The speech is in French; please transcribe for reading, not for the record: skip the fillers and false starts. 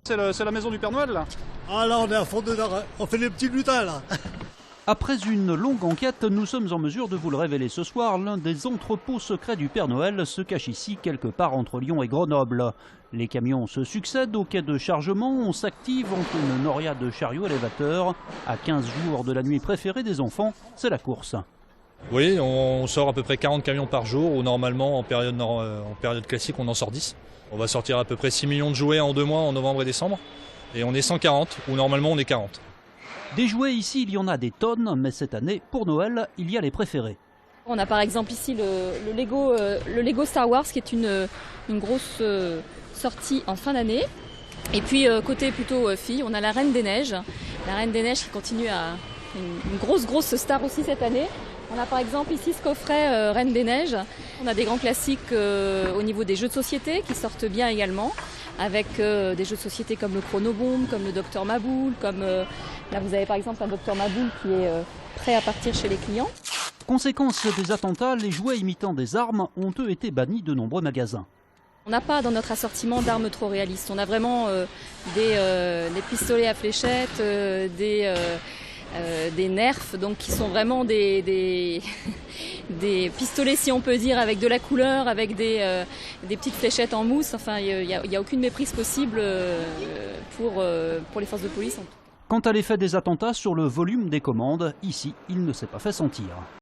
C'est la maison du Père Noël là? Ah là on est à fond dedans, hein. On fait les petits lutins là. Après une longue enquête, nous sommes en mesure de vous le révéler ce soir. L'un des entrepôts secrets du Père Noël se cache ici, quelque part entre Lyon et Grenoble. Les camions se succèdent au quai de chargement. On s'active entre une noria de chariots élévateurs. À 15 jours de la nuit préférée des enfants, c'est la course. Oui, on sort à peu près 40 camions par jour, ou normalement en période classique on en sort 10. On va sortir à peu près 6 millions de jouets en 2 mois, en novembre et décembre. Et on est 140, ou normalement on est 40. Des jouets ici, il y en a des tonnes, mais cette année, pour Noël, il y a les préférés. On a par exemple ici le Lego Star Wars qui est une grosse sortie en fin d'année. Et puis côté plutôt filles, on a la Reine des Neiges. La Reine des Neiges qui continue à une grosse star aussi cette année. On a par exemple ici ce coffret Reine des Neiges. On a des grands classiques au niveau des jeux de société qui sortent bien également, avec des jeux de société comme le Chronobomb, comme le Docteur Maboul, comme là vous avez par exemple un Docteur Maboul qui est prêt à partir chez les clients. Conséquence des attentats, les jouets imitant des armes ont eux été bannis de nombreux magasins. On n'a pas dans notre assortiment d'armes trop réalistes. On a vraiment des pistolets à fléchettes, des nerfs, donc qui sont vraiment des pistolets, si on peut dire, avec de la couleur, avec des petites fléchettes en mousse. Enfin, il n'y a aucune méprise possible pour les forces de police. Quant à l'effet des attentats sur le volume des commandes, ici, il ne s'est pas fait sentir.